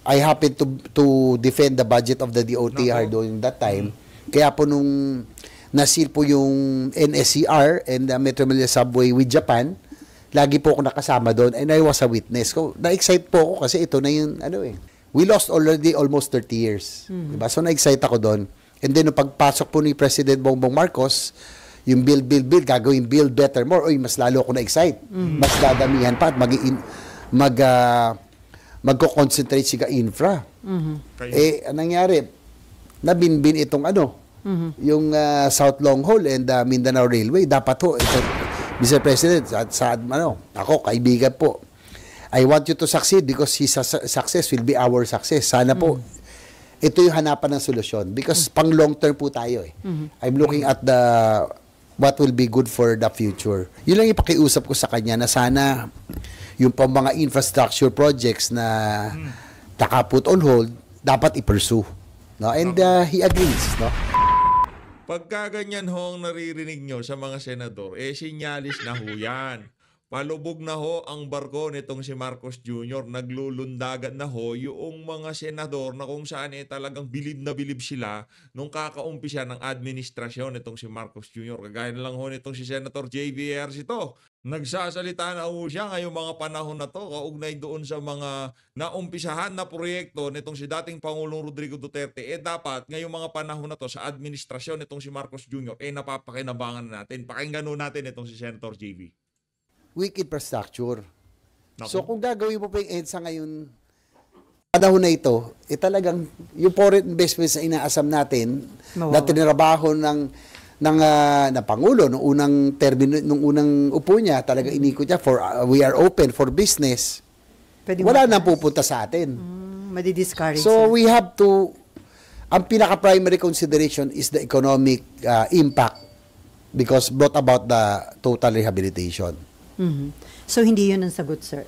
I happened to defend the budget of the DOTR during that time. Kaya po nung nasil po yung NSCR and the Metro Manila Subway with Japan, lagi po ako nakasama doon and I was a witness. Na-excite po ako kasi ito na yung we lost already almost 30 years. Diba? So na-excite ako doon. And then nung pagpasok po ni President Bongbong Marcos, yung build, gagawin build better more, mas lalo ako na-excite. Mas dadamihan pa at magko-concentrate siya infra. Anong nangyari? Nabinbin itong yung South Long Haul and Mindanao Railway. Dapat ho, Mr. President, ako, kaibigan po. I want you to succeed because his success will be our success. Sana po, ito yung hanapan ng solusyon. Because pang long term po tayo I'm looking at what will be good for the future. Yun lang ipakiusap ko sa kanya na sana yung pang mga infrastructure projects na nakaput on hold, dapat i-pursue. No? And he agrees. No? Pagka ganyan ho ang naririnig nyo sa mga senador, sinyalis na ho yan. Palubog na ho ang barko nitong si Marcos Jr. Naglulundagan na ho yung mga senador na kung saan talagang bilib na bilib sila nung kakaumpisa ng administrasyon nitong si Marcos Jr. Kagaya na lang ho nitong si Senator JV Ejercito. Nagsasalita na ho siya ngayong mga panahon na to kaugnay doon sa mga naumpisahan na proyekto nitong si dating Pangulong Rodrigo Duterte. Dapat ngayong mga panahon na to sa administrasyon nitong si Marcos Jr. Napapakinabangan natin. Pakinggan natin itong si Senator JV. Weak infrastructure. So kung gagawin mo pa yung EDSA ngayon, panahon na ito, talagang yung foreign investments na inaasam natin, na tinrabaho ng Pangulo nung unang termino, nung unang upo niya, talaga inikot niya we are open for business. Wala nang pupunta sa atin. Madi-discourage. So we have to, ang pinaka-primary consideration is the economic impact because brought about the total rehabilitation. So hindi yun ang sagot, sir?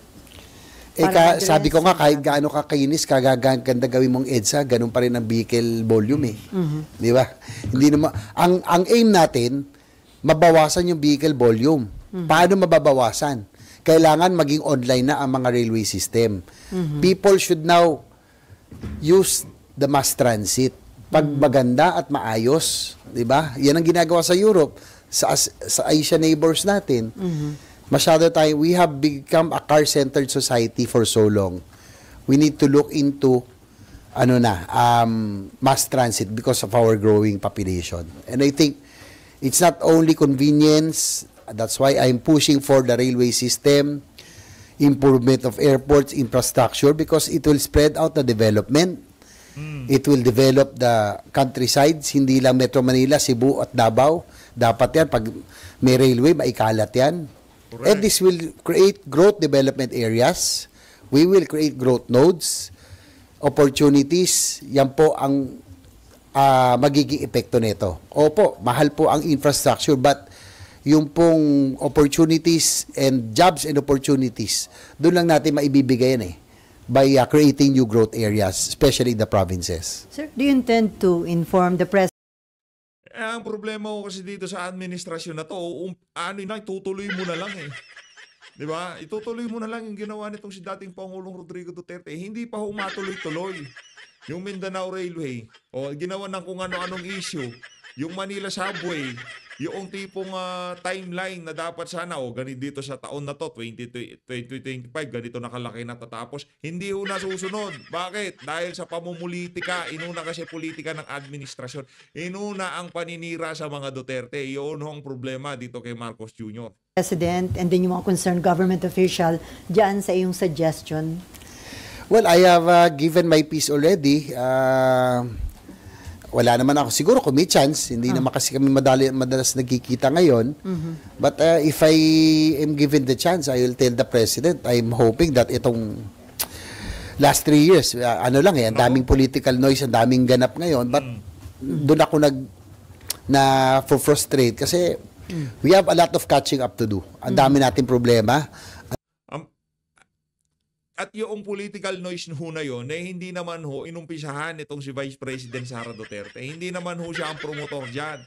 Sabi ko nga, kahit gaano kakainis, ganda gawin mong EDSA, ganun pa rin ang vehicle volume Di ba? Hindi naman, ang aim natin, mabawasan yung vehicle volume. Paano mababawasan? Kailangan maging online na ang mga railway system. People should now use the mass transit. Pag maganda at maayos, di ba? Yan ang ginagawa sa Europe, sa Asian neighbors natin. Masyado tayo, we have become a car-centered society for so long. We need to look into mass transit because of our growing population. And I think it's not only convenience, that's why I'm pushing for the railway system, improvement of airports, infrastructure, because it will spread out the development. It will develop the countrysides, hindi lang Metro Manila, Cebu at Davao. Dapat yan, pag may railway, maikalat yan. Correct. And this will create growth development areas. We will create growth nodes, opportunities. Yan po ang magiging epekto nito. Opo, mahal po ang infrastructure, but yung pong opportunities and jobs and opportunities, doon lang natin maibibigay yan by creating new growth areas, especially in the provinces. Sir, do you intend to inform the press? Ang problema ko kasi dito sa administrasyon na to, itutuloy mo na lang Di ba? Itutuloy mo na lang yung ginawa nitong si dating Pangulong Rodrigo Duterte. Hindi pa humatuloy-tuloy. Yung Mindanao Railway, ginawa ng kung ano-anong issue. Yung Manila Subway, yung tipong timeline na dapat sana, ganito dito sa taon na to, 2025, ganito nakalaki na tatapos. Hindi ho nasusunod. Bakit? Dahil sa pamumulitika, inuna kasi politika ng administrasyon. Inuna ang paninira sa mga Duterte. Iyon ho ang problema dito kay Marcos Jr. President and then yung mga concerned government official dyan sa iyong suggestion? Well, I have given my piece already. Wala naman ako. Siguro kung may chance, hindi naman kasi kami madalas nagkikita ngayon. But if I am given the chance, I will tell the President, I'm hoping that itong last 3 years, ang daming political noise, ang daming ganap ngayon. But doon ako frustrate kasi we have a lot of catching up to do. Ang dami nating problema. At yung political noise ho na yun, hindi naman ho inumpisahan itong si Vice President Sara Duterte. Hindi naman ho siya ang promotor dyan.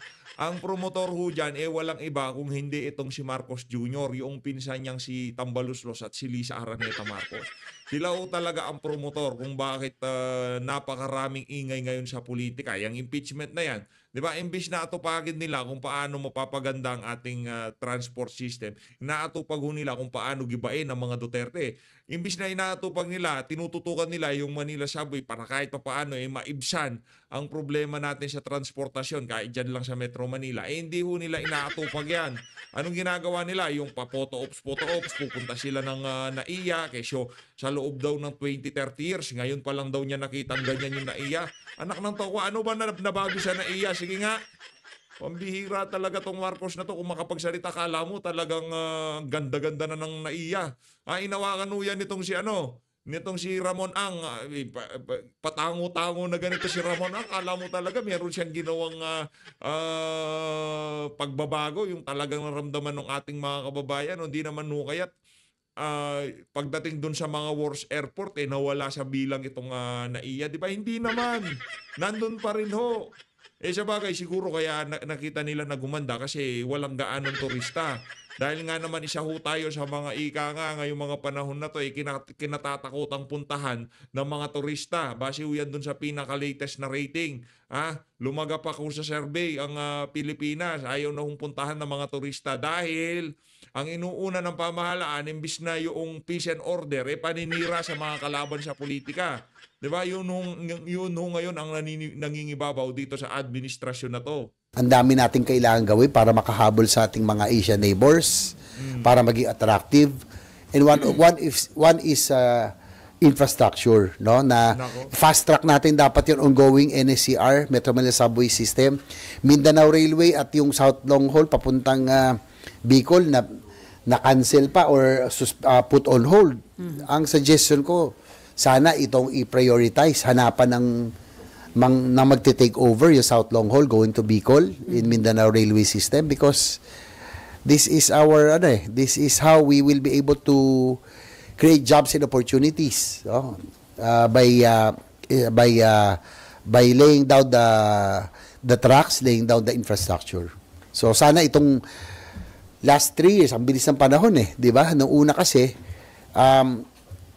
Ang promotor ho dyan, walang iba kung hindi itong si Marcos Jr., yung pinsan niyang si Tambaluslos at si Lisa Araneta Marcos. Sila ho talaga ang promotor kung bakit napakaraming ingay ngayon sa politika. Yung impeachment na yan, di ba, imbis na atupagin nila kung paano mapapaganda ang ating transport system, inaatupag ho nila kung paano gibain ang mga Duterte. Imbis na inaatupag nila, tinututukan nila yung Manila Subway para kahit paano maibsan ang problema natin sa transportasyon kahit dyan lang sa Metro Manila. Hindi ho nila inaatupag yan. Anong ginagawa nila? Yung pa-photo ops, pupunta sila ng NAIA, kesyo sa loob daw ng 20-30 years. Ngayon pa lang daw niya nakita ang ganyan yung NAIA. Anak ng tawa, ano ba nabago sa NAIA? Sige nga. Pambihira talaga tong Marcos na to. Kung makapagsalita, kala mo talagang ganda-ganda na ng NAIA. Inawakan ho yan nitong si Ramon Ang. Patango-tango na ganito si Ramon Ang. Kala mo talaga meron siyang ginawang pagbabago. Yung talagang naramdaman ng ating mga kababayan. Hindi naman ho kaya't pagdating dun sa mga wars airport, nawala sa bilang itong NAIA. Di ba? Hindi naman. Nandun pa rin ho. Sa bagay, siguro kaya nakita nila na gumanda kasi walang gaanong turista. Dahil nga naman isa ho tayo sa mga ika nga ngayong mga panahon na to, kinatatakotang puntahan ng mga turista. Base ho yan dun sa pinaka-latest na rating. Lumaga pa ko sa survey ang Pilipinas. Ayaw na hong puntahan ng mga turista dahil ang inuuna ng pamahalaan, imbis na yung peace and order, paninira sa mga kalaban sa politika. Diba? Yun ngayon ang nangingibabaw dito sa administrasyon na to. Ang dami nating kailangan gawin para makahabol sa ating mga Asian neighbors, para maging attractive. And one is infrastructure, no? Na fast track natin dapat yung ongoing NSCR, Metro Manila Subway System, Mindanao Railway at yung South Long Haul papuntang Bicol na cancel pa or put on hold. Ang suggestion ko, sana itong i-prioritize, hanapan ng magte-take over yung South Long Haul going to Bicol in Mindanao Railway System because this is this is how we will be able to create jobs and opportunities by laying down the tracks, laying down the infrastructure. So sana itong last 3 years, ang bilis ng panahon di ba? Nung una kasi,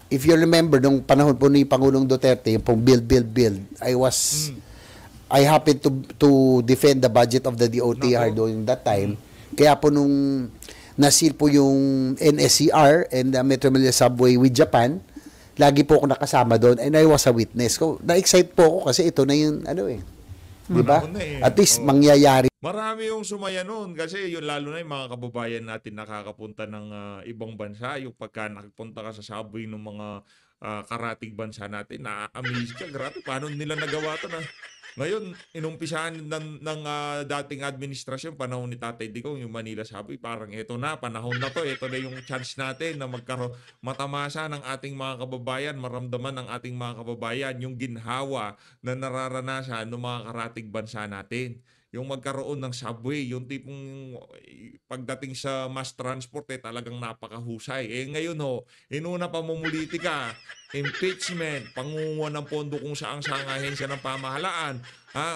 if you remember, nung panahon po ni Pangulong Duterte, yung pong build, I happened to defend the budget of the DOTR during that time. Kaya po nung nasil po yung NSCR and the Metro Manila Subway with Japan, lagi po ako nakasama doon and I was a witness. Na-excite po ako kasi ito na yung di ba? At least mangyayari. Marami yung sumaya noon kasi yun, lalo na yung mga kababayan natin nakakapunta ng ibang bansa. Yung pagka nakapunta ka sa subway ng mga karatig bansa natin, na-amaze ka. Grabe, paano nila nagawa ito na? Ngayon, inumpisahan ng dating administrasyon, panahon ni Tatay Digong, yung Manila Subway, parang ito na, panahon na to, ito na yung chance natin na matamasa ng ating mga kababayan, maramdaman ng ating mga kababayan yung ginhawa na nararanasan ng mga karatig bansa natin. Yung magkaroon ng subway, yung tipong pagdating sa mass transport talagang napakahusay. Ngayon inuna pa mumulitika, impeachment, pangunguha ng pondo kung saang-saang ahensya ng pamahalaan,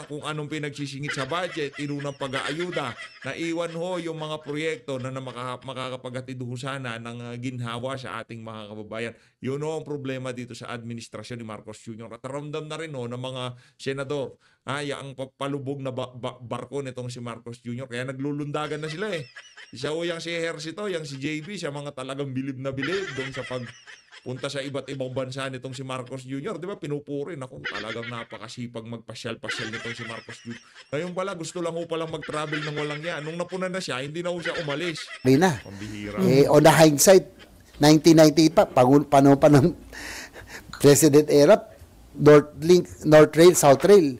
kung anong pinagsisingit sa budget, inunang pag-aayuda, naiwan yung mga proyekto na makakapaghatid sana ng ginhawa sa ating mga kababayan. Yun ang problema dito sa administrasyon ni Marcos Jr. At ramdam na rin ng mga senador, ang palubog na barko nitong si Marcos Jr. Kaya naglulundagan na sila Isa yung si Ejercito, yung si JB, siya mga talagang bilib na bilib doon sa punta sa iba't ibang bansa nitong si Marcos Jr. Di ba? Pinupuri na kung talagang napakasipag magpasyal-pasyal nitong si Marcos Jr. Ngayon pala, gusto lang palang mag-travel ng walang yan. Nung napuna na siya, hindi na siya umalis. Na. Pambihira. On the hindsight, 1998 pa, panahon pa ng President era, North Rail, South Rail,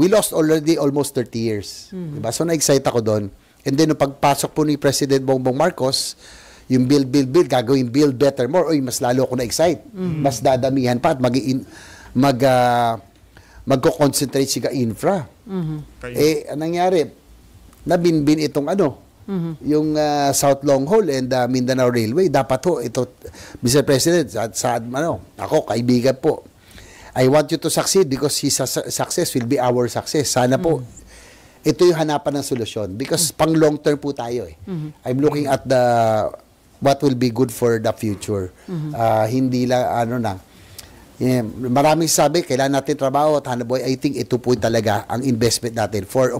we lost already almost 30 years. Diba? So na-excite ako doon. And then, nung pagpasok po ni President Bongbong Marcos, yung build, gagawin build better more. Oy, mas lalo ako na-excite. Mas dadamihan pa at magko-concentrate siya infra. Anong nangyari? Nabinbin itong yung South Long Haul and Mindanao Railway. Dapat ito, Mr. President, ako, kaibigan po. I want you to succeed because his success will be our success. Sana po, ito yung hanapan ng solusyon because pang long term po tayo eh. I'm looking at what will be good for the future. Hindi lang maraming sabi, kailangan natin trabaho at hanap buhay. I think ito po talaga ang investment natin for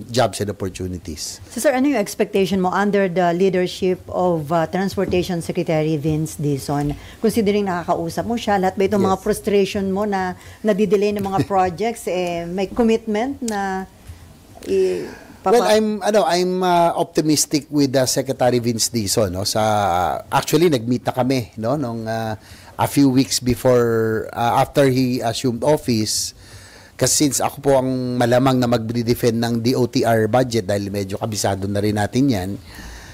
jobs and opportunities. So sir, ano yung expectation mo under the leadership of Transportation Secretary Vince Dizon? Considering nakakausap mo siya, lahat ba itong mga frustration mo na nadidelay ng mga projects, may commitment na well, I'm optimistic with Secretary Vince Dizon, no? Actually nag-meet na kami, no, nung a few weeks before after he assumed office, kasi since ako po ang malamang na mag-defend ng DOTR budget dahil medyo kabisado na rin natin yan,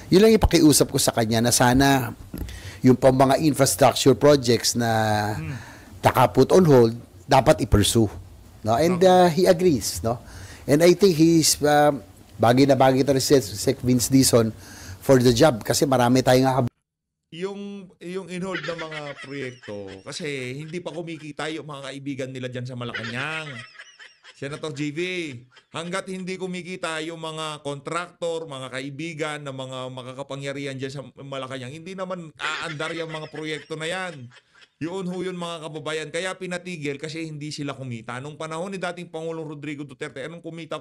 yun lang ipakiusap ko sa kanya na sana yung pang mga infrastructure projects na naka-put on hold dapat i-pursue, no? And he agrees, no? And I think he's bagay na bagay ito si Vince Dizon for the job kasi marami tayong yung in-hold ng mga proyekto kasi hindi pa kumikita yung mga kaibigan nila dyan sa Malacanang. Senator JV, hanggat hindi kumikita yung mga kontraktor, mga kaibigan na mga makakapangyarihan dyan sa Malacanang, hindi naman aandar yung mga proyekto na yan. Yun mga kababayan. Kaya pinatigil kasi hindi sila kumita. Nung panahon ni dating Pangulong Rodrigo Duterte, anong kumita?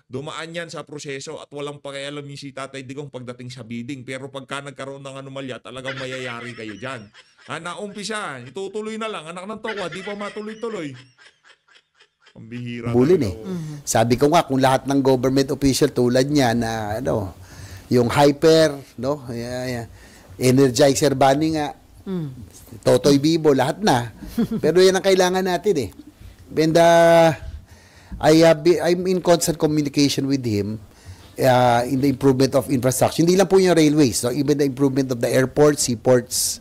Dumaan yan sa proseso at walang pakialam yung si Tatay Digong pagdating sa bidding. Pero pagka nagkaroon ng anomalya, talagang mayayari kayo dyan. Naumpisa, itutuloy na lang. Anak ng tokwa, di pa matuloy-tuloy. Pambihira. Bulin eh. Sabi ko nga, kung lahat ng government official tulad niya na yung hyper, no? Energizer Bunny nga, Totoy Bibo, lahat na. Pero yan ang kailangan natin eh. And I'm in constant communication with him in the improvement of infrastructure. Hindi lang po yung railways, so even the improvement of the airports, seaports.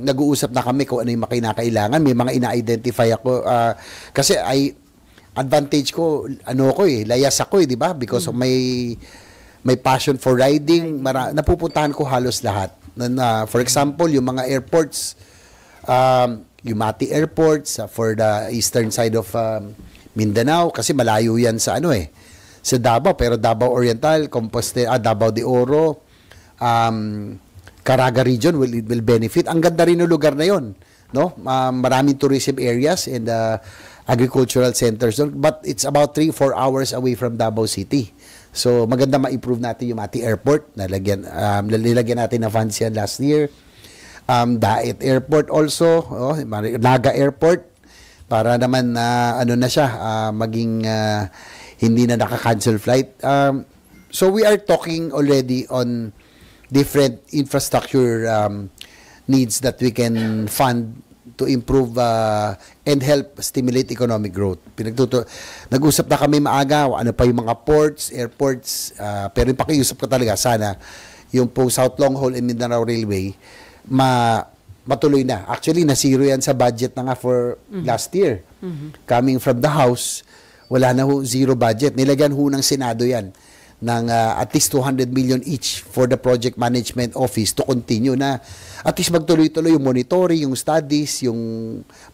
Nag-uusap na kami kung ano yung kinakailangan. May mga ina-identify ako. Kasi advantage ko, layas ako di ba? Because of my passion for riding, napupuntahan ko halos lahat. For example, yung mga airports, yung Mati airports for the eastern side of Mindanao, kasi malayo yan sa sa Davao, pero Davao Oriental, Compostela, Davao de Oro, Caraga region will benefit. Ang ganda rin ng lugar na yon, no? Maraming tourism areas and agricultural centers, but it's about 3-4 hours away from Davao City. So, maganda ma-improve natin yung Mati Airport. Nilagyan natin na funds yan last year. Daet Airport also. Naga Airport. Para naman na siya, maging hindi na naka-cancel flight. So, we are talking already on different infrastructure needs that we can fund to improve and help stimulate economic growth. Nag-usap na kami maaga, ano pa yung mga ports, airports, pero yung pakiusap ko talaga, sana yung po South Long Haul and Mindanao Railway, matuloy na. Actually, na-zero yan sa budget na nga for last year. Coming from the House, wala na zero budget. Nilagyan ng Senado yan ng at least 200 million each for the project management office to continue na at least magtuloy-tuloy yung monitoring, yung studies, yung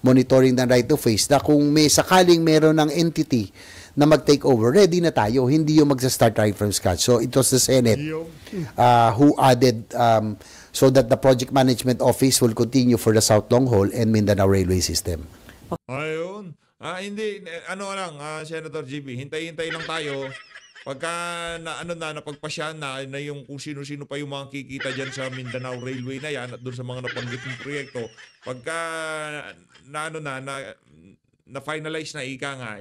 monitoring ng right of ways na kung may sakaling meron ng entity na mag-take over, ready na tayo, hindi yung magsa-start right from scratch. So it was the Senate who added so that the project management office will continue for the South Long Haul and Mindanao Railway System. Ayun. Hindi, Senator GB, hintay-hintay lang tayo. Pagka napagpasya na yung kung sino-sino pa yung mga kikita dyan sa Mindanao Railway na yan at doon sa mga nabanggit ng proyekto, pagka na-finalize na ika nga,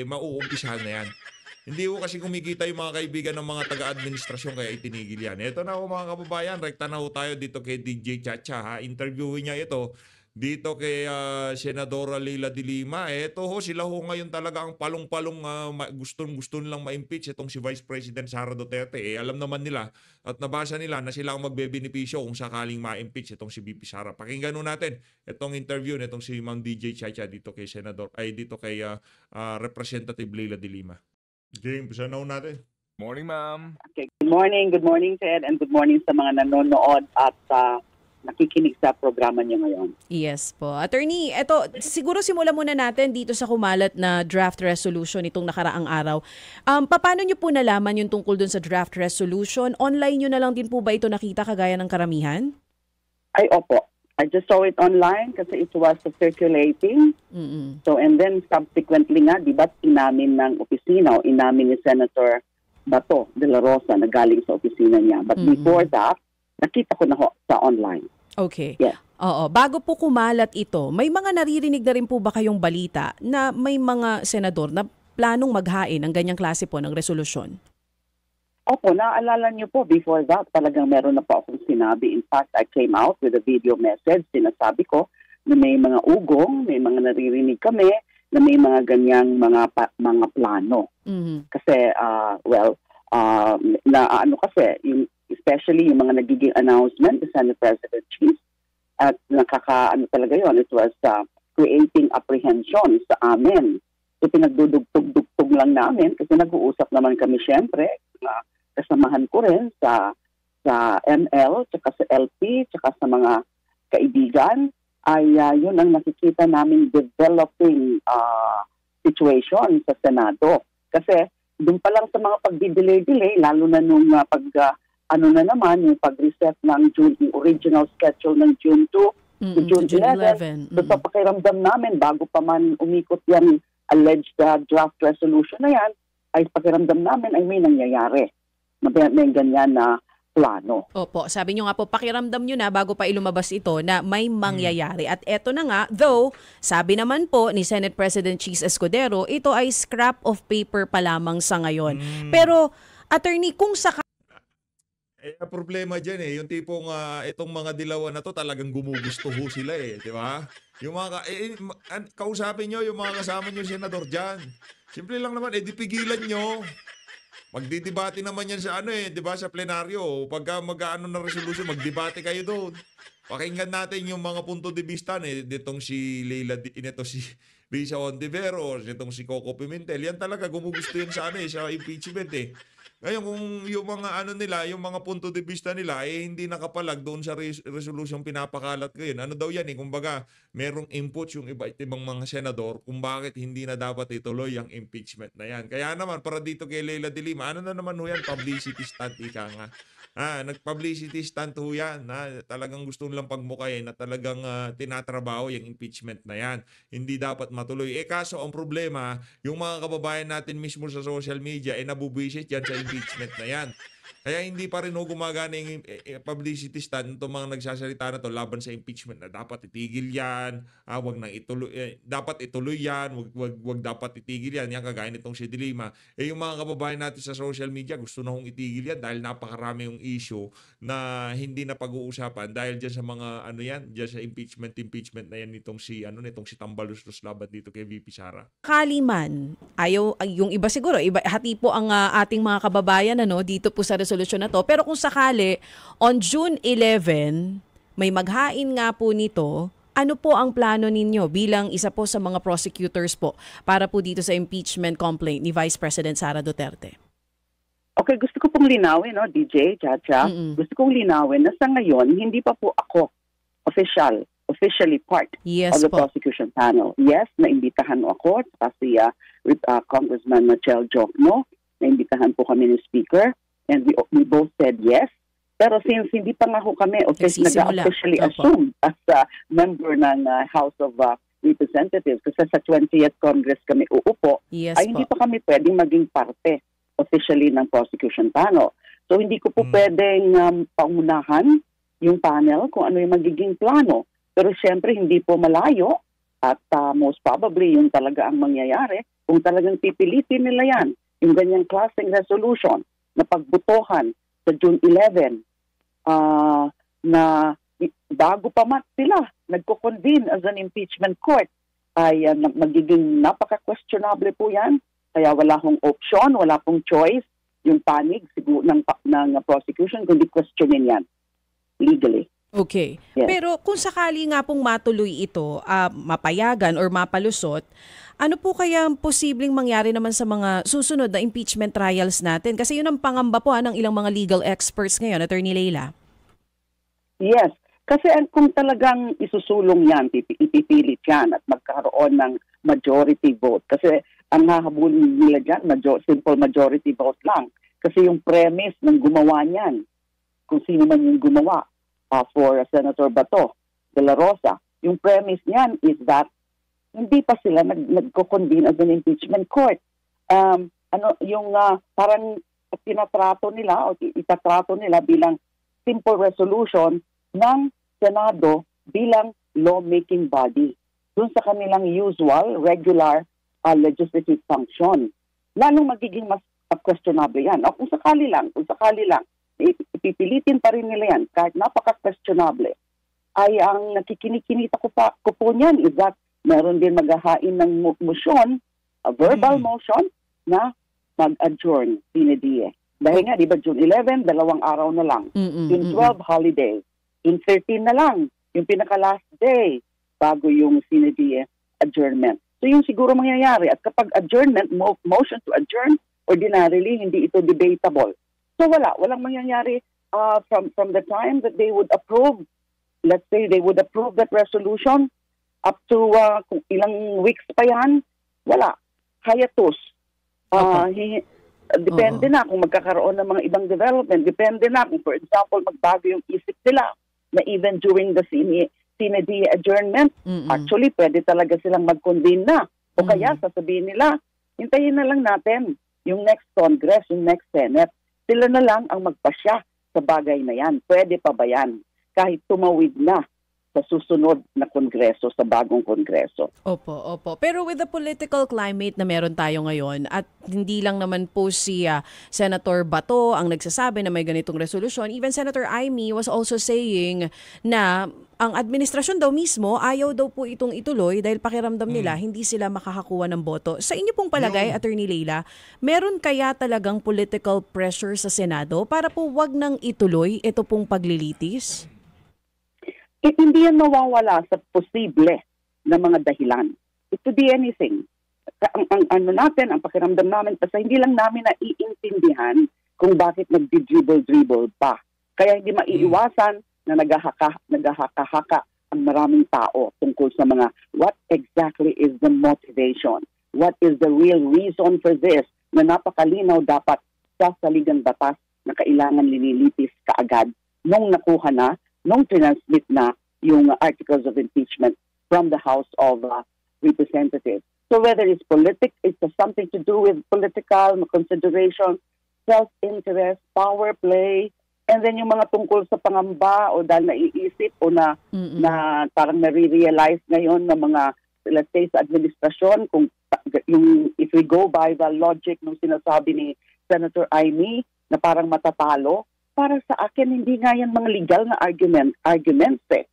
mauumpisahan na yan. Hindi ko kasi kumikita yung mga kaibigan ng mga taga-administrasyon kaya itinigil yan. Ito na ho mga kababayan, rekta na ho tayo dito kay DJ Chacha. Interviewin niya ito dito kay Senadora Leila de Lima. Ito ho, sila ho ngayon talaga ang palong-palong gusto nilang ma-impeach itong si Vice President Sara Duterte. Alam naman nila at nabasa nila na sila ang magbebenepisyo kung sakaling ma-impeach itong si VP Sara. Pakinggan ho natin itong interview nitong si Ma'am DJ Chacha dito kay dito kay Representative Leila de Lima. Game, bisa na ho natin. Morning, ma'am. Okay. Good morning, Ted, and good morning sa mga nanonood at nakikinig sa programa niyo ngayon. Yes po. Attorney, eto, siguro simulan muna natin dito sa kumalat na draft resolution itong nakaraang araw. Paano nyo po nalaman yung tungkol dun sa draft resolution? Online nyo na lang din po ba ito nakita kagaya ng karamihan? Ay, opo. I just saw it online kasi it was circulating. So, and then subsequently nga, di ba, inamin ng opisina o inamin ni Senator Bato de la Rosa na galing sa opisina niya. But before that, nakita ko na sa online. Okay. Yes. Oo. Bago po kumalat ito, may mga naririnig na rin po ba kayong balita na may mga senador na planong maghain ng ganyang klase po ng resolusyon? Opo, naaalala niyo po, before that, talagang meron na po akong sinabi. In fact, I came out with a video message. Sinasabi ko na may mga ugong, may mga naririnig kami, na may mga ganyang mga plano. Kasi, especially yung mga nagiging announcement sa Senate President Chief, at talaga yon, it was creating apprehension sa amin. So, pinagdudugtog-dugtog lang namin kasi nag-uusap naman kami siyempre, kasamahan ko rin sa ML, tsaka sa LP, tsaka sa mga kaibigan, ay yun ang nakikita namin developing situation sa Senado. Kasi doon pa lang sa mga pagdi-delay-delay, lalo na nung yung pag-reset ng June, yung original schedule ng June 2 to June 11. So sa pakiramdam namin, bago pa man umikot yung alleged draft resolution na yan, ay pakiramdam namin ay may nangyayari. May ganyan na plano. Opo, sabi nyo nga po, pakiramdam nyo na bago pa ilumabas ito na may mangyayari. At eto na nga, though, sabi naman po ni Senate President Cheese Escudero, ito ay scrap of paper pa lamang sa ngayon. Pero, attorney, kung problema dyan yung tipong itong mga dilawan na to talagang gumugusto ho sila di ba? Yung mga, kausapin nyo yung mga kasama nyo senador dyan. Simple lang naman, di pigilan nyo. Magdidebate naman yan sa di ba, sa plenaryo. Pagka mag-aano na resolution, magdebate kayo doon. Pakinggan natin yung mga punto de vista nitong si Leila, nito si Risa Ontiveros, nitong si Coco Pimentel. Yan talaga gumugusto yan sa sa impeachment Ngayon kung yung mga nila, yung mga punto de vista nila hindi nakapalag doon sa resolution pinapakalat ngayon. Ano daw yan kumbaga merong input yung ibang mga senador kung bakit hindi na dapat ituloy ang impeachment na yan. Kaya naman para dito kay Leila de Lima, ano na naman ho yan, publicity stunt ika nga. Nag-publicity stunt ho yan. Talagang gusto nilang pagmukayin na talagang tinatrabaho yung impeachment na yan. Hindi dapat matuloy. Kaso ang problema, yung mga kababayan natin mismo sa social media nabubwisit yan sa impeachment na yan. Kaya hindi pa rin gumagana yung publicity stunt itong mga nagsasalita na to laban sa impeachment na dapat itigil yan, wag nang ituloy, dapat ituloy yan, wag dapat itigil yan, yan kagaya nitong si De Lima. Yung mga kababayan natin sa social media gusto na hong itigil yan dahil napakarami yung issue na hindi na pag-uusapan dahil dyan sa mga dyan sa impeachment na yan nitong si Tambaluslos laban dito kay VP Sara. Kaliman, ayaw, yung iba siguro, hati po ang ating mga kababayan dito po sa resolution na to. Pero kung sakali, on June 11, may maghain nga po nito, ano po ang plano ninyo bilang isa po sa mga prosecutors po para po dito sa impeachment complaint ni Vice President Sara Duterte? Okay, gusto ko pong linawin, DJ, Chacha. Gusto kong linawin na sa ngayon, hindi pa po ako officially part of the prosecution panel. Yes, naimbitahan ako at si Congressman Machel Jokno. Naimbitahan po kami ng speaker. And we both said yes. Pero since hindi pa nga kami officially assumed as a member ng House of Representatives, kasi sa 20th Congress kami uupo, hindi pa kami pwedeng maging parte officially ng prosecution panel. So hindi ko po pwedeng paunahan yung panel kung ano yung magiging plano. Pero siyempre hindi po malayo at most probably yung talaga ang mangyayari kung talagang pipilitin nila yan, yung ganyang klaseng resolution na pagbutohan sa June 11 na bago pa man sila nagko-convene as an impeachment court ay magiging napaka-questionable po yan. Kaya wala hong option, wala pong choice yung panig siguro ng prosecution kundi questionin yan legally. Okay. Yes. Pero kung sakali nga pong matuloy ito, mapayagan or mapalusot, ano po kaya posibleng mangyari naman sa mga susunod na impeachment trials natin? Kasi yun ang pangamba po ng ilang mga legal experts ngayon, Attorney Leila. Yes. Kasi kung talagang isusulong yan, ipipilit yan at magkaroon ng majority vote. Kasi ang hahabulin nila dyan, simple majority vote lang. Kasi yung premise ng gumawa niyan, kung sino man yung gumawa for Senator Bato de la Rosa, yung premise niyan is that hindi pa sila nagko-convene as an impeachment court. Parang tinatrato nila o itatrato nila bilang simple resolution ng Senado bilang law-making body dun sa kanilang usual, regular legislative function. Lalong magiging mas questionable yan. O kung sakali lang, ipipilitin pa rin nila yan kahit napaka-questionable. Ay ang nakikinikinita ko po niyan is that meron din maghahain ng motion, a verbal motion na mag-adjourn sine die. Dahil nga, di ba, June 11, 2 araw na lang. June 12, holiday. June 13 na lang, yung pinaka-last day bago yung sine die adjournment. So yung siguro mangyayari. At kapag adjournment, motion to adjourn, ordinarily, hindi ito debatable. So walang mangyayari from the time that they would approve, let's say they would approve that resolution, up to kung ilang weeks pa yan, wala. Hiatus. Depende na kung magkakaroon ng mga ibang development. Depende na kung, for example, magbago yung isip nila na even during the sine die adjournment, actually, pwede talaga silang mag-convene na. O kaya, sasabihin nila, hintayin na lang natin yung next Congress, yung next Senate. Sila na lang ang magpasya sa bagay na yan. Pwede pa ba yan? Kahit tumawid na sa susunod na kongreso, sa bagong kongreso. Opo. Pero with the political climate na meron tayo ngayon at hindi lang naman po si Senator Bato ang nagsasabi na may ganitong resolusyon, even Senator Amy was also saying na ang administrasyon daw mismo ayaw daw po itong ituloy dahil pakiramdam nila hindi sila makakakuha ng boto. Sa inyo pong palagay, Attorney Leila, meron kaya talagang political pressure sa Senado para po wag nang ituloy ito pong paglilitis? Hindi yan mawawala sa posible na mga dahilan. It could be anything. Ang pakiramdam namin, kasi hindi lang namin naiintindihan kung bakit nagdi-dribble pa. Kaya hindi maiiwasan na naghahaka-haka ang maraming tao tungkol sa mga what exactly is the motivation? What is the real reason for this? Na napakalinaw dapat sa saligang batas na kailangan linilitis kaagad nung nakuha na, nung transmit na yung articles of impeachment from the House of Representatives. So whether it's something to do with political consideration, self-interest, power play, and then yung mga tungkol sa pangamba o dahil naiisip o na parang nare-realize ngayon ng mga, let's say, sa administrasyon, kung if we go by the logic ng sinasabi ni Senator Amy na parang matatalo, para sa akin, hindi nga yan mga legal na arguments eh.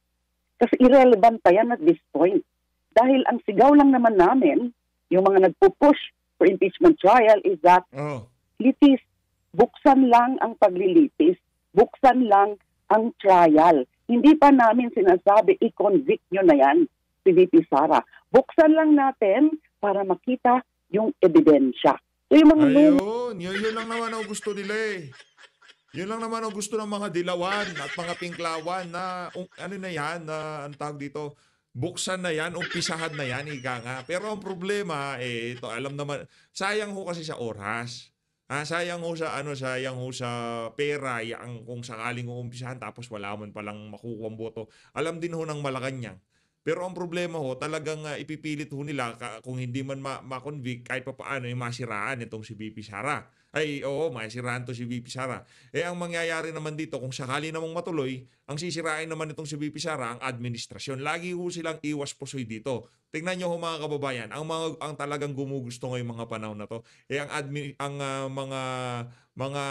Kasi irrelevant pa yan at this point. Dahil ang sigaw lang naman namin, yung mga nagpupush for impeachment trial is that litis, buksan lang ang paglilitis, buksan lang ang trial. Hindi pa namin sinasabi, i-convict nyo na yan si VP Sara. Buksan lang natin para makita yung ebidensya. So yung mga yun lang naman ang gusto nila eh. Yun lang naman ang gusto ng mga dilawan at mga pinklawan na ano na yan, ang tawag dito, buksan na yan, umpisahan na yan, ika nga. Pero ang problema, ito, alam naman, sayang ho kasi sa oras. Sayang ho sa pera, kung sakaling umpisahan tapos wala man palang makukuha ang boto. Alam din ho ng Malacanang. Pero ang problema ho, talagang ipipilit ho nila kung hindi man ma-convict kahit pa paano masiraan itong si VP Sara. Masiraan to si VP Sara. Ang mangyayari naman dito, kung sakali namang matuloy, ang sisirain naman itong si VP Sara, ang administrasyon. Lagi ho silang iwas pusoy dito. Tingnan nyo ho mga kababayan, ang talagang gumugusto ngayong mga panahon na to, mga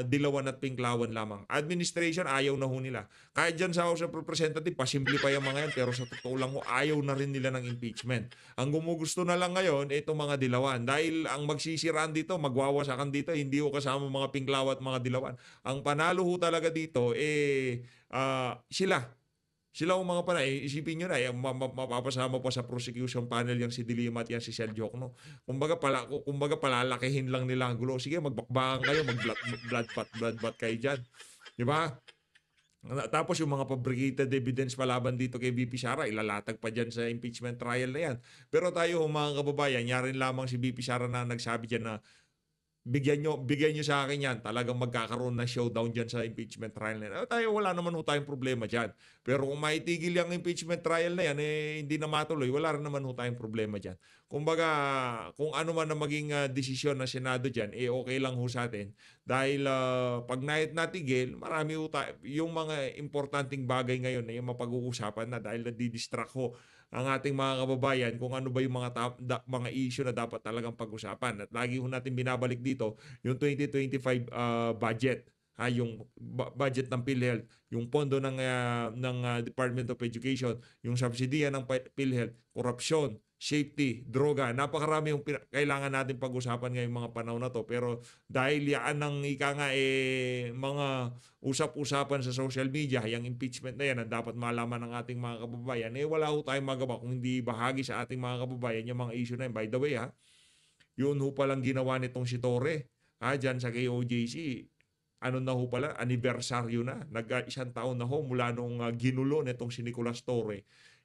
dilawan at pinklawan lamang. Administration, ayaw na ho nila. Kahit dyan sa House of Representatives, pasimple pa yung mga yan, pero sa totoo lang ho, ayaw na rin nila ng impeachment. Ang gumugusto na lang ngayon, itong mga dilawan. Dahil ang magsisiraan dito, magwawasakan dito, hindi ho kasama mga pinklawan at mga dilawan. Ang panalo ho talaga dito, sila ang mga panay, isipin nyo na, mapapasama pa sa prosecution panel yung si Dilima at yan si Sel Jokno. Kumbaga palalakihin lang nila ang gulo. Sige, magbakbakan kayo, bloodbath kayo dyan. Di ba? Tapos yung mga fabricated evidence palaban dito kay VP Sara, ilalatag pa dyan sa impeachment trial na yan. Pero tayo mga kababayan, yarin lamang si VP Sara na nagsabi dyan na bigyan nyo sa akin yan. Talagang magkakaroon na showdown dyan sa impeachment trial na yan. Tayo wala naman ho tayong problema dyan. Pero kung maitigil yung impeachment trial na yan, hindi na matuloy, wala rin naman ho tayong problema dyan. Kumbaga, kung ano man na maging desisyon ng Senado dyan, okay lang ho sa atin. Dahil pag natigil, marami ho yung mga importanteng bagay ngayon na yung mapag-uusapan na dahil nadidistract ho ang ating mga kababayan kung ano ba yung mga issue na dapat talagang pag-usapan. At lagi ho natin binabalik dito yung 2025 budget, yung budget ng PhilHealth, yung pondo ng Department of Education, yung subsidiya ng PhilHealth, korupsyon, safety, droga. Napakarami yung kailangan natin pag-usapan ngayong mga panahon na to. Pero dahil yan ang mga usap-usapan sa social media, yung impeachment na yan na dapat malaman ng ating mga kababayan, wala ho tayong magawa kung hindi bahagi sa ating mga kababayan yung mga issue na yun. By the way, yun ho palang ginawa nitong si Torre, dyan sa KOJC. Ano na ho pala, anibersaryo na. Isang taon na ho mula nung ginulo nitong si Nicolas Torre.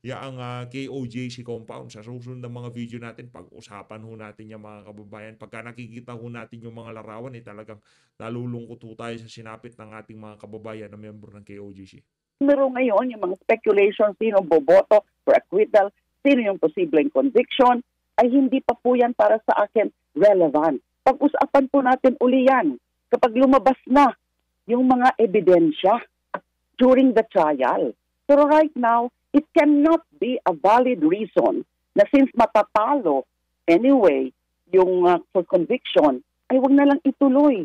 Ang KOJC compound. Sa susunod ng mga video natin, pag-usapan ho natin yung mga kababayan. Pagka nakikita ho natin yung mga larawan, talagang nalulungkot ho tayo sa sinapit ng ating mga kababayan na member ng KOJC. Pero ngayon, yung mga speculation, sino boboto for acquittal, sino yung posibleng conviction, ay hindi pa po yan para sa akin relevant. Pag-usapan po natin uli yan kapag lumabas na yung mga ebidensya during the trial. Pero right now, it cannot be a valid reason na since matatalo anyway yung for conviction, ay wag na lang ituloy.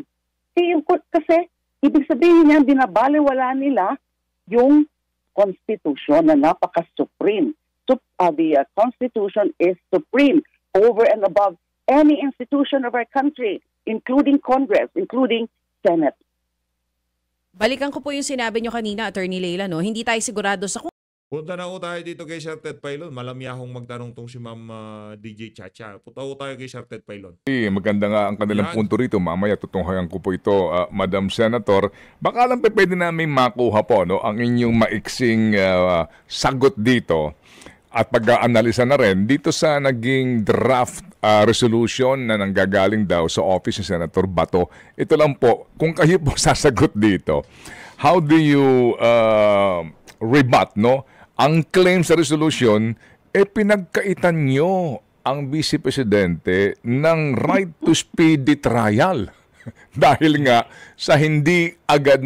Kasi ibig sabihin niyan, binabaliwala nila yung Constitution na napaka-supreme. The Constitution is supreme over and above any institution of our country, including Congress, including Senate. Balikan ko po yung sinabi nyo kanina, Attorney Leila, no? Hindi tayo sigurado sa Punta na ho tayo dito kay Sir Ted Pailon. Malamyahong magtanong tong si Ma'am DJ Chacha. Punta ho tayo kay Sir Ted Pailon. Maganda nga ang kanilang punto rito. Mamaya tutunghayan ko po ito, Madam Senator. Baka lang pwede namin makuha po ang inyong maiksing sagot dito at pag-aanalisa na rin dito sa naging draft resolution na nanggagaling daw sa office ni Senator Bato. Ito lang po, kung kayo po sasagot dito, how do you rebut, ang claim sa resolution, pinagkaitan nyo ang Vice Presidente ng right to speedy trial. Dahil nga sa hindi agad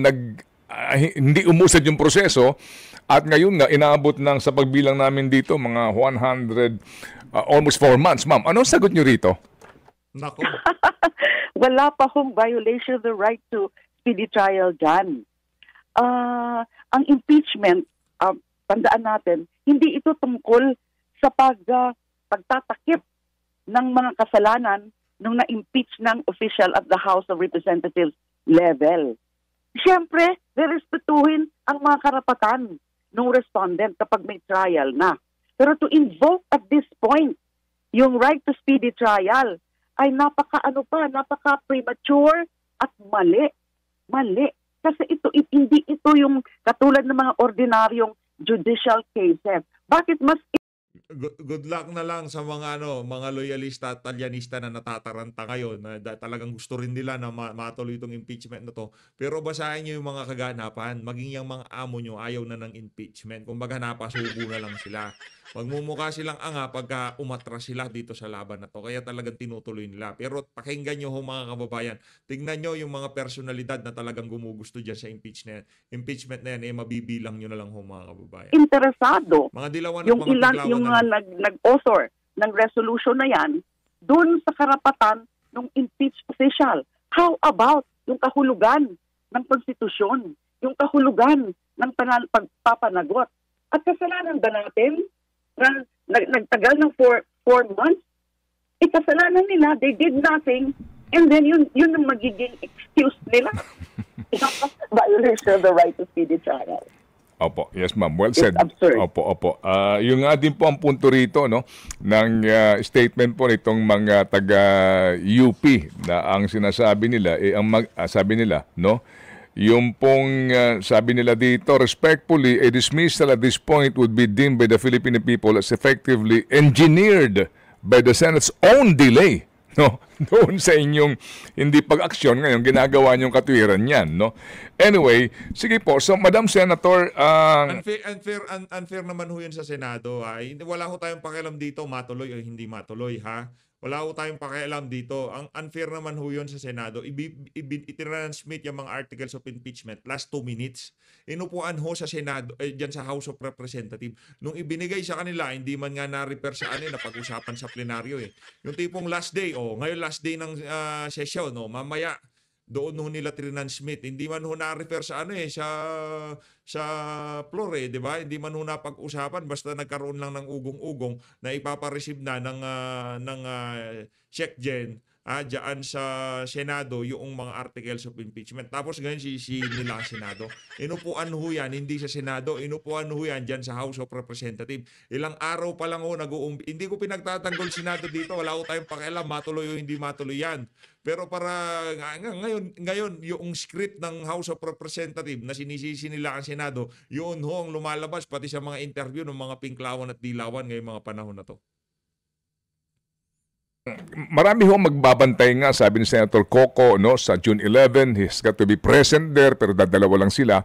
hindi umusad yung proseso at ngayon nga inaabot ng sa pagbilang namin dito mga 100 almost 4 months. Ma'am, anong sagot nyo rito? Nako. Wala pa hong violation of the right to speedy trial dyan. Ang impeachment, tandaan natin, hindi ito tungkol sa pagtatakip ng mga kasalanan nung na-impeach ng official at the House of Representatives level. Siyempre, rerespetuhin ang mga karapatan ng respondent kapag may trial na. Pero to invoke at this point yung right to speedy trial ay napaka-premature at mali. Mali. Kasi hindi ito yung katulad ng mga ordinaryong judicial cases. Bakit mas good luck na lang sa mga mga loyalista at talyanista na natataranta ngayon na talagang gusto rin nila na matuloy itong impeachment na to. Pero basahin niyo yung mga kaganapan. Maging yung mga amo nyo ayaw na ng impeachment. Kumbaga napasubo na lang sila. Magmumukha silang anga pagka umatras sila dito sa laban na to. Kaya talagang tinutuloy nila. Pero pakinggan nyo mga kababayan. Tingnan nyo yung mga personalidad na talagang gumugusto dyan sa impeachment na yan. Mabibilang nyo na lang mga kababayan. Interesado. Mga dilawan Yung nag-author ng resolution na yan dun sa karapatan ng impeached official. How about yung kahulugan ng konstitusyon? Yung kahulugan ng pagpapanagot? At kasalanan ba natin na nagtagal ng 4 months? Kasalanan nila, they did nothing, and then yun ang magiging excuse nila. Violation of the right to speedy trial. Opo, yes ma'am. Well said. It's absurd. Opo. Yung nga din po ang punto rito ng statement po nitong mga taga-UP na ang sinasabi nila, sabi nila, yung pong sabi nila dito, respectfully, a dismissal at this point would be deemed by the Filipino people as effectively engineered by the Senate's own delay. No, doon sa inyong hindi pag-aksyon ngayon, ginagawa niyong katwiran yan, no? Anyway, sige po. So, Madam Senator, unfair naman ho yun sa Senado. Ha? Wala ho tayong pakialam dito, matuloy o hindi matuloy, ha? Wala ho tayong pakialam dito. Ang unfair naman ho yun sa Senado. Itransmit yung mga articles of impeachment last 2 minutes. Inupuan ho sa Senado, dyan sa House of Representatives. Nung ibinigay sa kanila, hindi man nga na-repair sa na pag-usapan sa plenaryo eh. Yung tipong last day, ngayon last day ng session, mamaya, doon ho nila transmit. Hindi man ho na-refer sa sa floor di ba? Hindi man ho napag-usapan basta nagkaroon lang ng ugong-ugong na ipapareceive na ng SecGen diyan sa Senado yung mga articles of impeachment. Tapos ngayon si nila Senado. Inupuan ho yan, hindi sa Senado. Inupuan ho yan dyan sa House of Representatives. Ilang araw pa lang ho hindi ko pinagtatanggol Senado dito. Wala ho tayong pakialam, matuloy o hindi matuloy yan. Pero para ngayon yung script ng House of Representatives na sinisisi nila ang Senado, yun ho ang lumalabas pati sa mga interview ng mga pinklawan at dilawan ngayong mga panahon na to. Marami ho magbabantay nga, sabi ni Senator Coco, no, sa June 11, he's got to be present there, pero dadalawa lang sila.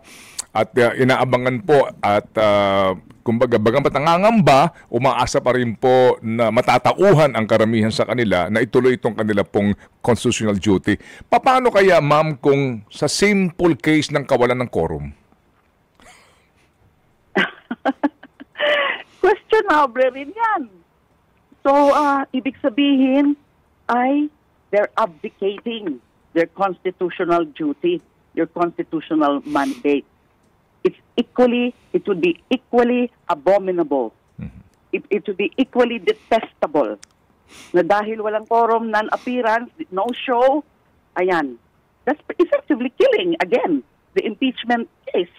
At inaabangan po at kumbaga, bagamat nangangamba, umaasa pa rin po na matatauhan ang karamihan sa kanila na ituloy itong kanila pong constitutional duty. Paano kaya, ma'am, kung sa simple case ng kawalan ng quorum? Questionable rin yan. So, ibig sabihin ay they're abdicating their constitutional duty, their constitutional mandate. It would be equally abominable. It would be equally detestable na dahil walang quorum, non-appearance, no show, ayan. That's effectively killing, again, the impeachment case.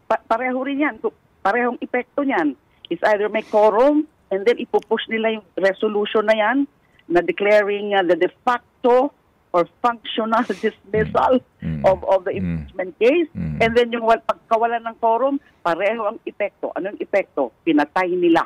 Pareho rin yan. Parehong epekto niyan. It's either may quorum, and then ipupush nila yung resolution na yan na declaring the de facto or functional dismissal of the impeachment case. And then yung pagkawalan ng quorum, pareho ang epekto. Anong epekto? Pinatay nila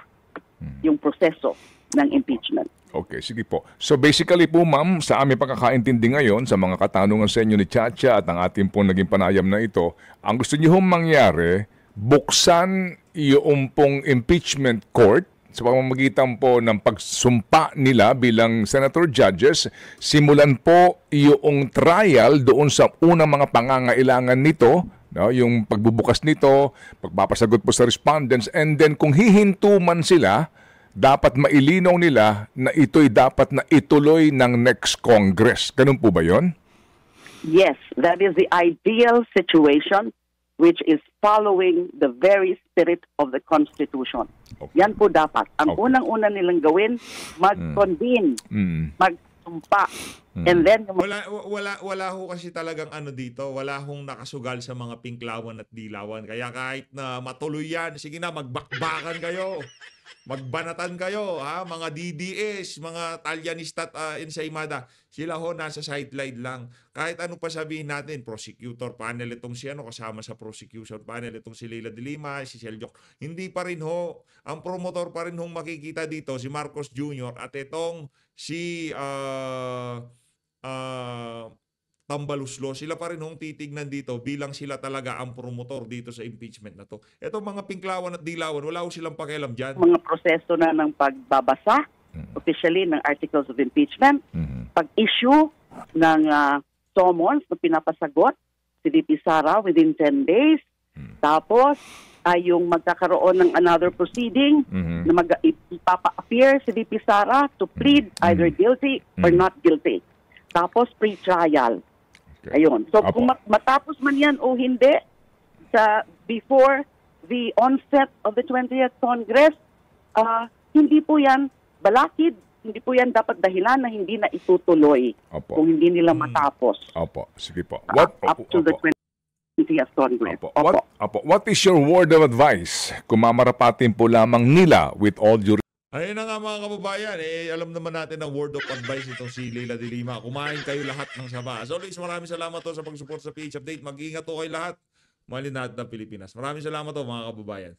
yung proseso ng impeachment. Okay, sige po. So basically po, ma'am, sa aming pagkakaintindi ngayon, sa mga katanungan sa inyo ni Chacha at ang ating po naging panayam na ito, ang gusto niyo hong mangyari, buksan yung pong impeachment court sa pamamagitan po ng pagsumpa nila bilang senator judges, simulan po yung trial doon sa unang mga pangangailangan nito, no, yung pagbubukas nito, pagpapasagot po sa respondents, and then kung hihinto man sila, dapat mailinaw nila na ito'y dapat na ituloy ng next Congress. Ganun po ba yon? Yes, that is the ideal situation, which is following the very spirit of the Constitution. Okay. Yan po dapat. Ang unang-una nilang gawin, mag-convene, magsumpa, and then... Wala ho kasi talagang dito, wala hong nakasugal sa mga pinklawan at dilawan. Kaya kahit na matuloy yan, sige na, magbakbakan kayo. Magbanatan kayo, mga DDS, mga Talyanista at Ensaymada. Sila ho nasa sideline lang. Kahit ano pa sabihin natin, prosecutor panel itong kasama sa prosecution panel itong si Leila de Lima, si Selyok. Hindi pa rin ho, ang promotor pa rin hong makikita dito, si Marcos Jr. at itong si Tambaluslo, sila pa rin hong titignan dito bilang sila talaga ang promotor dito sa impeachment na to. Ito mga pinklawan at dilawan, wala ho silang pakialam dyan. Mga proseso na ng pagbabasa, officially ng articles of impeachment, pag-issue ng summons na pinapasagot si VP Sara within 10 days, tapos yung magkakaroon ng another proceeding na ipapa-appear si VP Sara to plead either guilty or not guilty. Tapos pre-trial. Okay. Ayun. So kung matapos man yan o hindi before the onset of the 20th Congress, hindi po yan balakid, hindi po yan dapat dahilan na hindi na itutuloy kung hindi nila matapos. Opo, sige po. Up to the 20th Congress. What is your word of advice kung mamarapatin po lamang nila with all due Ayun na nga mga kababayan, alam naman natin ang word of advice itong si Leila de Lima. Kumain kayo lahat ng saba. As always, maraming salamat to sa pag-support sa PH Update. Mag-iingat to kayo lahat. Mahalin natin ang Pilipinas. Maraming salamat to mga kababayan.